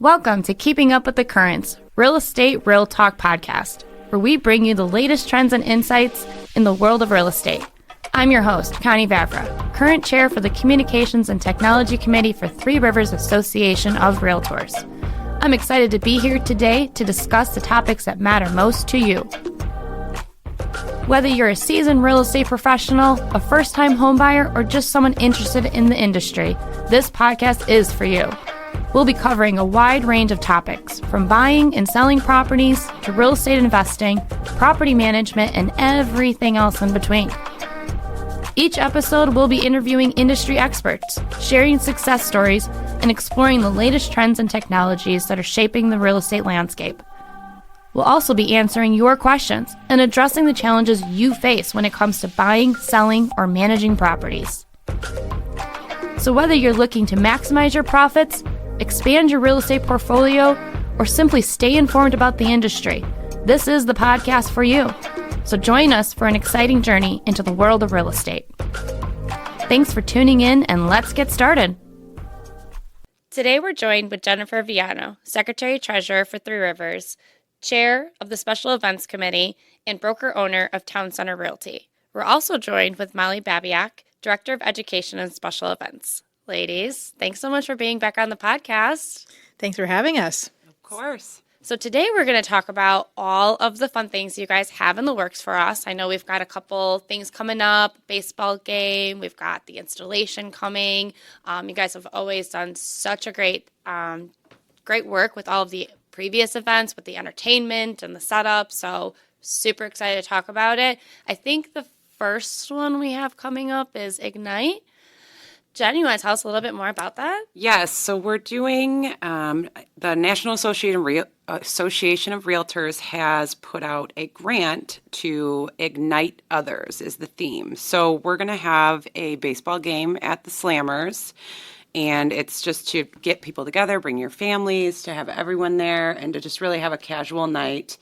Welcome to Keeping Up with the Currents, Real Estate Real Talk podcast, where we bring you the latest trends and insights in the world of real estate. I'm your host, Connie Vavra, current chair for the Communications and Technology Committee for Three Rivers Association of Realtors. I'm excited to be here today to discuss the topics that matter most to you. Whether you're a seasoned real estate professional, a first-time homebuyer, or just someone interested in the industry, this podcast is for you. We'll be covering a wide range of topics, from buying and selling properties to real estate investing, property management, and everything else in between. Each episode, we'll be interviewing industry experts, sharing success stories, and exploring the latest trends and technologies that are shaping the real estate landscape. We'll also be answering your questions and addressing the challenges you face when it comes to buying, selling, or managing properties. So whether you're looking to maximize your profits, expand your real estate portfolio, or simply stay informed about the industry, this is the podcast for you. So join us for an exciting journey into the world of real estate. Thanks for tuning in, and let's get started. Today we're joined with Jennifer Viano, Secretary-Treasurer for Three Rivers, Chair of the Special Events Committee, and broker-owner of Town Center Realty. We're also joined with Molly Babyak, Director of Education and Special Events. Ladies, thanks so much for being back on the podcast. Thanks for having us. Of course. So today we're going to talk about all of the fun things you guys have in the works for us. I know we've got a couple things coming up, baseball game, we've got the installation coming. You guys have always done such a great work with all of the previous events, with the entertainment and the setup. So super excited to talk about it. I think the first one we have coming up is Ignite. Jen, you want to tell us a little bit more about that? Yes, so we're doing, the National Association of Realtors has put out a grant to Ignite Others is the theme. So we're going to have a baseball game at the Slammers, and it's just to get people together, bring your families, to have everyone there, and to just really have a casual night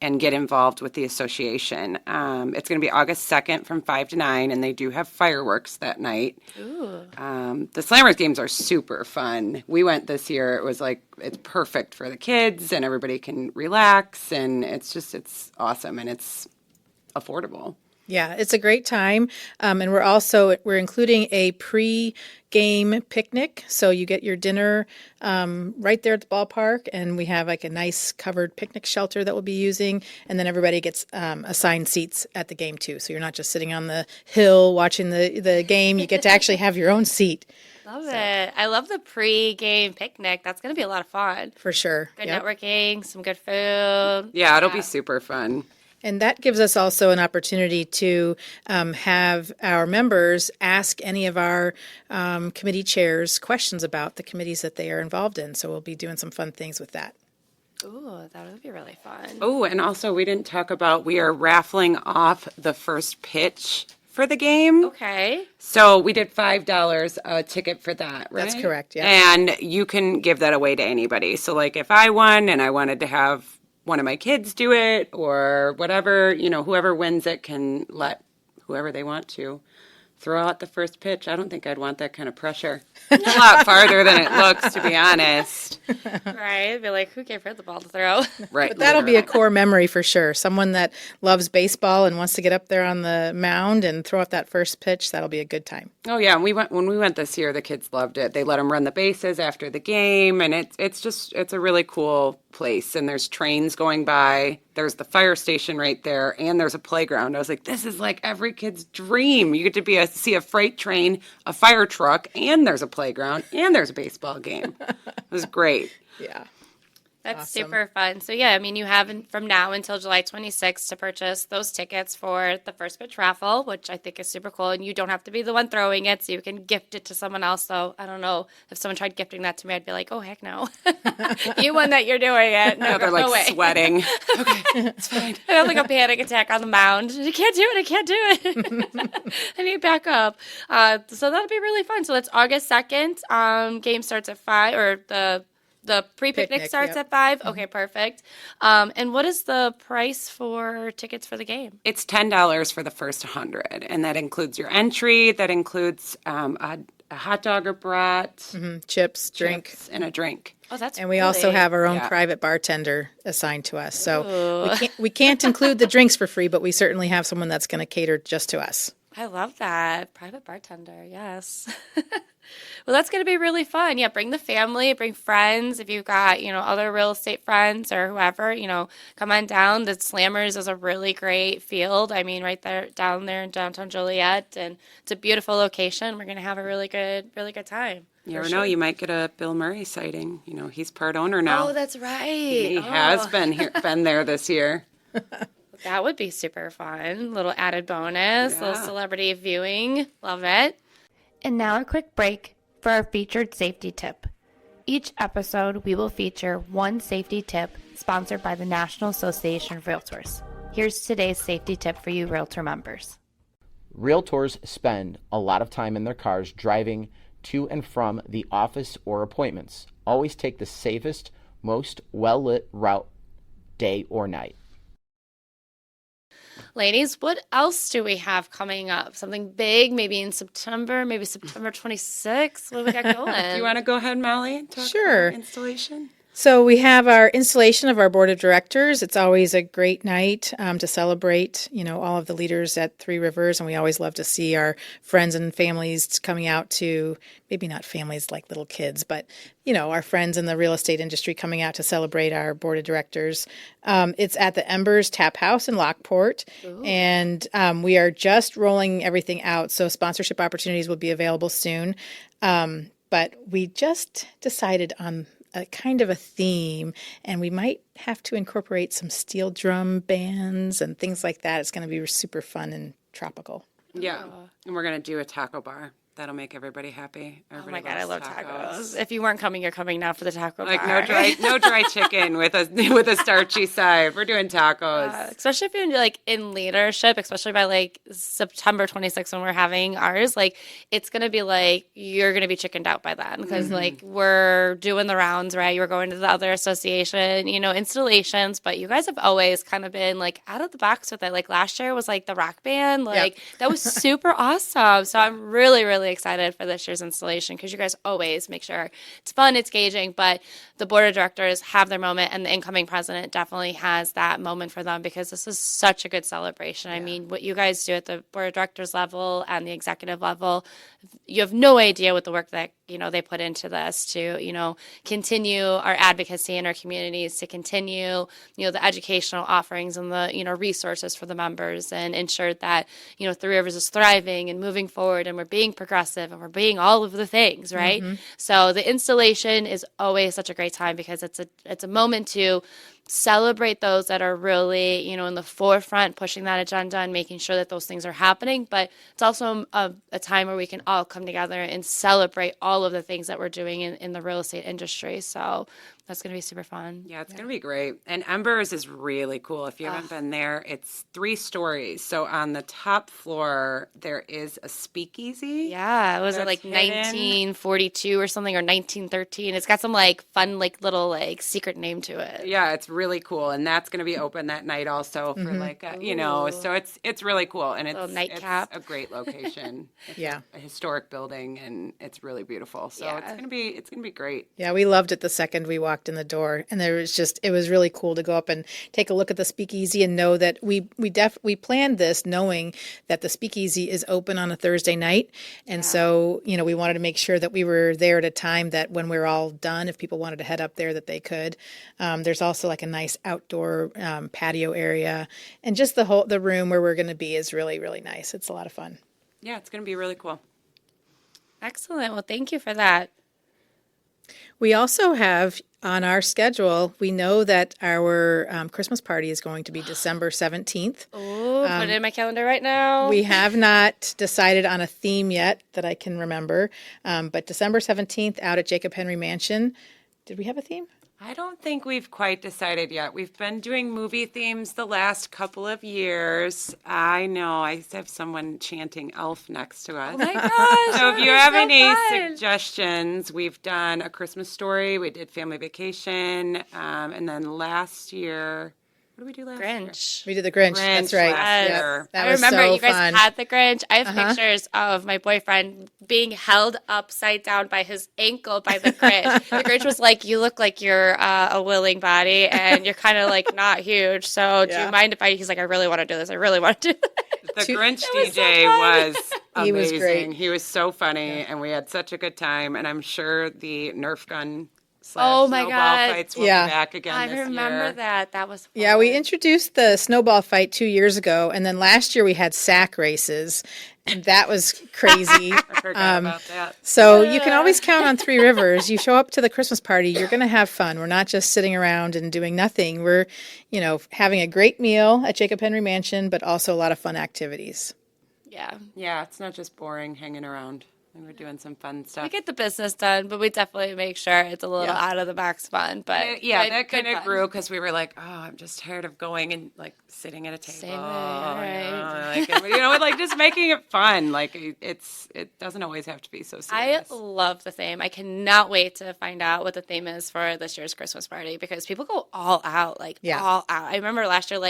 and get involved with the association. It's going to be August 2nd from 5 to 9, and they do have fireworks that night. Ooh. The Slammers games are super fun. We went this year. It was like, it's perfect for the kids, and everybody can relax, and it's awesome, and it's affordable. Yeah, it's a great time, and we're including a pre-game picnic, so you get your dinner right there at the ballpark, and we have like a nice covered picnic shelter that we'll be using, and then everybody gets assigned seats at the game too, so you're not just sitting on the hill watching the game. You get to actually have your own seat. Love it. I love the pre-game picnic. That's going to be a lot of fun. For sure. Good networking, some good food. Yeah, it'll be super fun. And that gives us also an opportunity to have our members ask any of our committee chairs questions about the committees that they are involved in. So we'll be doing some fun things with that. Ooh, that would be really fun. Oh, and also we didn't talk about, we are raffling off the first pitch for the game. Okay. So we did $5 a ticket for that, right? That's correct, yeah. And you can give that away to anybody. So like if I won and I wanted to have one of my kids do it or whatever, whoever wins it can let whoever they want to throw out the first pitch. I don't think I'd want that kind of pressure. It's a lot farther than it looks, to be honest. Right. It'd be like, who gave her the ball to throw? Right. But that'll be a core memory for sure. Someone that loves baseball and wants to get up there on the mound and throw out that first pitch, that'll be a good time. Oh, yeah. And when we went this year, the kids loved it. They let them run the bases after the game, and it's a really cool place. And there's trains going by. There's the fire station right there, and there's a playground. I was like, this is like every kid's dream. You get to see a freight train, a fire truck, and there's a playground, and there's a baseball game. It was great. Yeah. That's awesome. Super fun. So, yeah, I mean, you have from now until July 26th to purchase those tickets for the first pitch raffle, which I think is super cool. And you don't have to be the one throwing it, so you can gift it to someone else. So, I don't know. If someone tried gifting that to me, I'd be like, oh, heck no. You won that, you're doing it. No, They're like no way. sweating. Okay, it's fine. I have like a panic attack on the mound. I can't do it. I need backup. So that'll be really fun. So it's August 2nd. Game starts at 5, or the pre-picnic starts at 5. Okay, perfect. And what is the price for tickets for the game? It's $10 for the first 100, and that includes your entry. That includes a hot dog or brat, Chips, drink. chips, and a drink. Oh, that's And we also have our own Yeah. private bartender assigned to us. So we can't include the drinks for free, but we certainly have someone that's going to cater just to us. I love that. Private bartender, yes. Well, that's going to be really fun. Yeah, bring the family, bring friends. If you've got, other real estate friends or whoever, come on down. The Slammers is a really great field. I mean, right there, down there in downtown Joliet. And it's a beautiful location. We're going to have a really good time. You never know, you might get a Bill Murray sighting. He's part owner now. Oh, that's right. He has been there this year. That would be super fun. Little added bonus, Yeah. little celebrity viewing. Love it. And now a quick break for our featured safety tip. Each episode, we will feature one safety tip sponsored by the National Association of Realtors. Here's today's safety tip for you Realtor members. Realtors spend a lot of time in their cars driving to and from the office or appointments. Always take the safest, most well-lit route, day or night. Ladies, what else do we have coming up? Something big, maybe in September, maybe September 26th? What do we got going? Do you want to go ahead, Molly, and talk Sure. about installation? So we have our installation of our board of directors. It's always a great night to celebrate, all of the leaders at Three Rivers, and we always love to see our friends and families coming out to, maybe not families like little kids, but our friends in the real estate industry coming out to celebrate our board of directors. It's at the Embers Taphouse in Lockport, and we are just rolling everything out. So sponsorship opportunities will be available soon, but we just decided on a kind of a theme, and we might have to incorporate some steel drum bands and things like that. It's going to be super fun and tropical. Yeah, and we're going to do a taco bar. That'll make everybody happy. Oh Everybody my God, I love loves tacos. If you weren't coming, you're coming now for the taco Like bar. no dry chicken with a starchy side. We're doing tacos. Especially if you're in leadership, especially by September 26th when we're having ours, it's gonna be you're gonna be chickened out by then because we're doing the rounds, right? You're going to the other association, installations, but you guys have always kind of been out of the box with it. Last year was the rock band, that was super awesome. So I'm really, really excited for this year's installation because you guys always make sure it's fun, it's engaging, but the board of directors have their moment, and the incoming president definitely has that moment for them because this is such a good celebration. I mean, what you guys do at the board of directors level and the executive level, you have no idea what the work that they put into this to continue our advocacy in our communities, to continue the educational offerings and the resources for the members, and ensure that Three Rivers is thriving and moving forward, and we're being progressive, and we're being all of the things, right? So the installation is always such a great time because it's a moment to celebrate those that are really, in the forefront, pushing that agenda and making sure that those things are happening. But it's also a time where we can all come together and celebrate all of the things that we're doing in the real estate industry. So that's going to be super fun. Yeah, it's going to be great. And Embers is really cool. If you haven't been there, it's 3 stories. So on the top floor, there is a speakeasy. Yeah, was it That's hidden. 1942 or something, or 1913? It's got some fun little secret name to it. Yeah, it's really cool. And that's going to be open that night also for so it's really cool. And it's nightcap. a great location. It's Yeah. a historic building, and it's really beautiful. So it's going to be great. Yeah, we loved it the second we walked in the door, and it was really cool to go up and take a look at the speakeasy and know that we planned this knowing that the speakeasy is open on a Thursday night, and so we wanted to make sure that we were there at a time that when we're all done, if people wanted to head up there, that they could. There's also a nice outdoor patio area, and just the room where we're going to be is really, really nice. It's a lot of fun. Yeah, it's going to be really cool. Excellent. Well, thank you for that. We also have on our schedule, we know that our Christmas party is going to be December 17th. Oh, put it in my calendar right now. We have not decided on a theme yet that I can remember, but December 17th out at Jacob Henry Mansion. Did we have a theme? I don't think we've quite decided yet. We've been doing movie themes the last couple of years. I know. I have someone chanting Elf next to us. Oh my gosh. So if you have any fun. suggestions, we've done A Christmas Story. We did Family Vacation. And then last year, What did we do last year? Grinch. We did the Grinch. Grinch That's right. last Yep. year. That I was remember so you guys fun. had the Grinch. I have pictures of my boyfriend being held upside down by his ankle by the Grinch. The Grinch was like, "You look like you're a willing body, and you're kind of like not huge. So do Yeah. you mind if I?" He's like, "I really want to do this. I really want to do this." The Grinch was so DJ fun. was He was amazing. great. He was so funny, and we had such a good time. And I'm sure the Nerf gun / Oh my snowball God. fights will Yeah. be back again I this remember year. that. That was fun. Yeah, we introduced the snowball fight 2 years ago, and then last year we had sack races, and that was crazy. I forgot about that. So you can always count on Three Rivers. You show up to the Christmas party, you're going to have fun. We're not just sitting around and doing nothing. We're, having a great meal at Jacob Henry Mansion, but also a lot of fun activities. Yeah. Yeah, it's not just boring hanging around. And we're doing some fun stuff. We get the business done, but we definitely make sure it's a little out of the box fun. But that good kind of fun. grew because we were like, oh, I'm just tired of going and like sitting at a table. Same thing, all right. Like just making it fun. Like it doesn't always have to be so I serious. love the theme. I cannot wait to find out what the theme is for this year's Christmas party because people go all out, all out. I remember last year,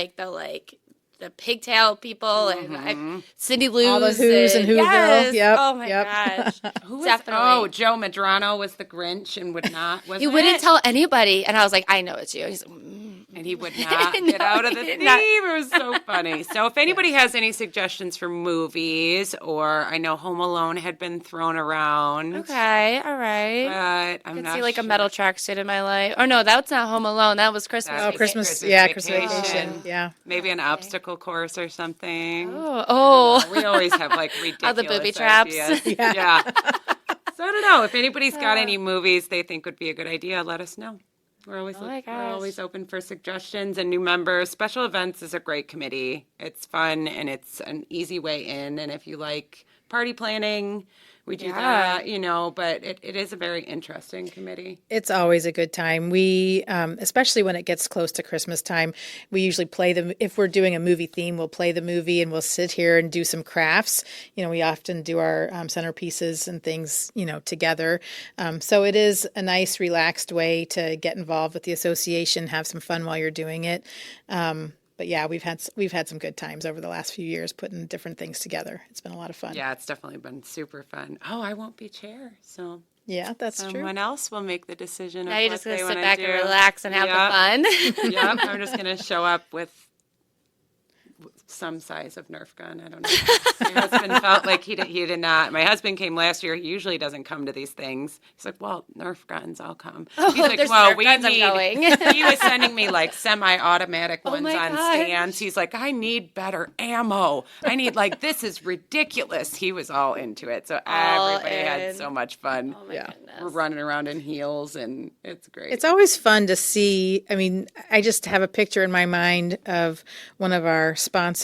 the pigtail people and Cindy Lou's. All the Who's and Whoville. Yes. Yep, Oh my yep. gosh. Who was, Definitely. Oh, Joe Madrano was the Grinch and would not. He wouldn't tell anybody, and I was like, I know it's you. He's like, And he would not No, get out of the he theme. did not. It was so funny. So if anybody has any suggestions for movies, or I know Home Alone had been thrown around. Okay, all right. But I I'm could not see like a sure. metal tracksuit in my life. Oh no, that's not Home Alone. That was Christmas. That's Oh, Christmas Christmas vacation. vacation. Yeah. Maybe an obstacle course or something. Oh. We always have like ridiculous Oh, the booby traps. ideas. Yeah. So I don't know. If anybody's got any movies they think would be a good idea, let us know. We're always my we're gosh. always open for suggestions and new members. Special events is a great committee. It's fun and it's an easy way in. And if you like party planning, we do that, but it is a very interesting committee. It's always a good time. We, especially when it gets close to Christmas time, we usually play if we're doing a movie theme, we'll play the movie and we'll sit here and do some crafts. We often do our centerpieces and things, together. So it is a nice, relaxed way to get involved with the association, have some fun while you're doing it. But yeah, we've had some good times over the last few years putting different things together. It's been a lot of fun. Yeah, it's definitely been super fun. Oh, I won't be chair, so Yeah, that's true. someone else will make the decision. Now of you're what just going they to sit wanna back do. and relax and have the fun. Yep, I'm just going to show up with some size of Nerf gun. I don't know. My husband felt like he did not. My husband came last year. He usually doesn't come to these things. He's like, well, Nerf guns, I'll come. He's like, there's well, Nerf guns, I'm going. He was sending me like semi-automatic ones my on gosh. stands. He's like, I need better ammo. I need this is ridiculous. He was all into it. So All everybody had in. so much fun. Oh my goodness. We're running around in heels and it's great. It's always fun to see. I mean, I just have a picture in my mind of one of our sponsors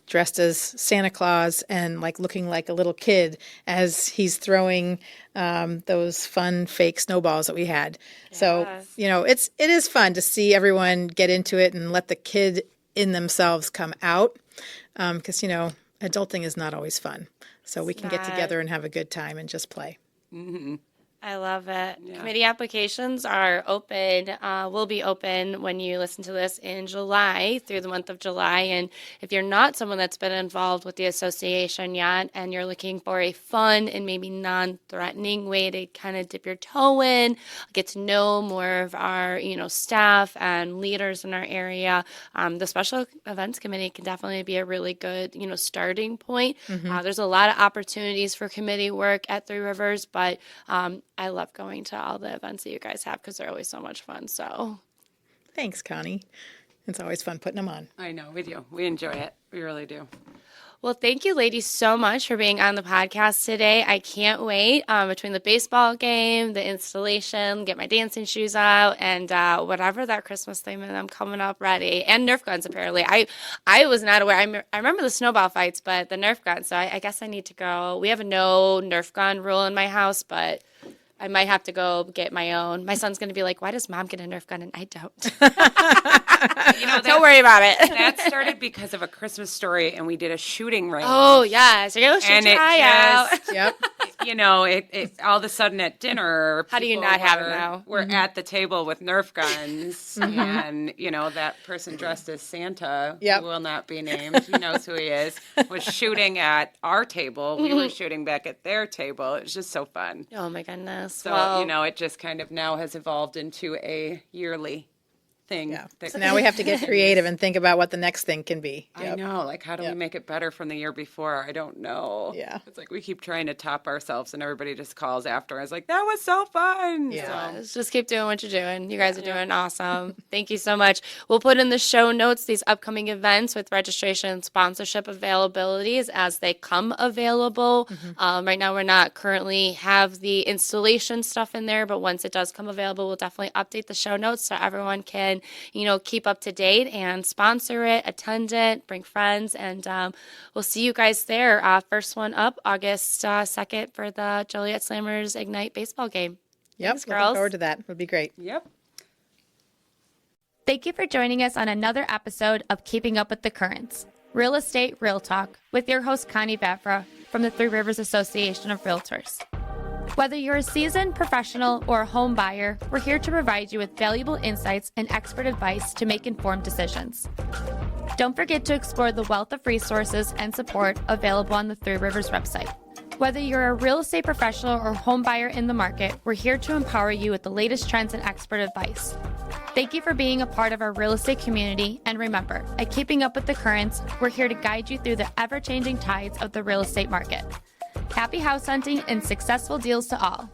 dressed as Santa Claus and looking like a little kid as he's throwing those fun fake snowballs that we had. So, it is fun to see everyone get into it and let the kid in themselves come out. Because, adulting is not always fun. So we can get together and have a good time and just play. I love it. Committee applications are open, will be open when you listen to this in July through the month of July. And if you're not someone that's been involved with the association yet and you're looking for a fun and maybe non-threatening way to kind of dip your toe in, get to know more of our, staff and leaders in our area, the special events committee can definitely be a really good, starting point. There's a lot of opportunities for committee work at Three Rivers, but I love going to all the events that you guys have because they're always so much fun. So Thanks, Connie. It's always fun putting them on. I know, we do. We enjoy it. We really do. Well, thank you, ladies, so much for being on the podcast today. I can't wait between the baseball game, the installation, get my dancing shoes out, and whatever that Christmas theme is, I'm coming up ready. And Nerf guns, apparently. I was not aware. I remember the snowball fights, but the Nerf guns, so I guess I need to go. We have a no Nerf gun rule in my house, but I might have to go get my own. My son's going to be like, why does mom get a Nerf gun and I don't? Don't worry about it. That started because of A Christmas Story, and we did a shooting range. Oh, yeah. So you're going to shoot your eye out. Yep. It all of a sudden at dinner, How do you people not have it now? We're at the table with Nerf guns, and that person dressed as Santa, Yep. who will not be named, who knows who he is, was shooting at our table. We were shooting back at their table. It was just so fun. Oh, my goodness. So, Well, it just kind of now has evolved into a yearly thing. Yeah. So now we have to get creative and think about what the next thing can be. I know. Like, how do we make it better from the year before? I don't know. Yeah. It's like we keep trying to top ourselves, and everybody just calls after. I was like, that was so fun. Yeah. So, just keep doing what you're doing. You guys are doing awesome. Thank you so much. We'll put in the show notes these upcoming events with registration and sponsorship availabilities as they come available. Right now, we're not currently have the installation stuff in there, but once it does come available, we'll definitely update the show notes so everyone can, keep up to date and sponsor it, attend it, bring friends, and we'll see you guys there. First one up, August 2nd for the Joliet Slammers Ignite baseball game. Yep. Thanks, Looking girls. forward to that. It would be great. yep. Thank you for joining us on another episode of Keeping Up with the Currents, Real Estate Real Talk, with your host Connie Vavra from the Three Rivers Association of Realtors. Whether you're a seasoned professional or a home buyer, we're here to provide you with valuable insights and expert advice to make informed decisions. Don't forget to explore the wealth of resources and support available on the Three Rivers website. Whether you're a real estate professional or home buyer in the market, we're here to empower you with the latest trends and expert advice. Thank you for being a part of our real estate community, and remember, at Keeping Up with the Currents, we're here to guide you through the ever-changing tides of the real estate market. Happy house hunting and successful deals to all.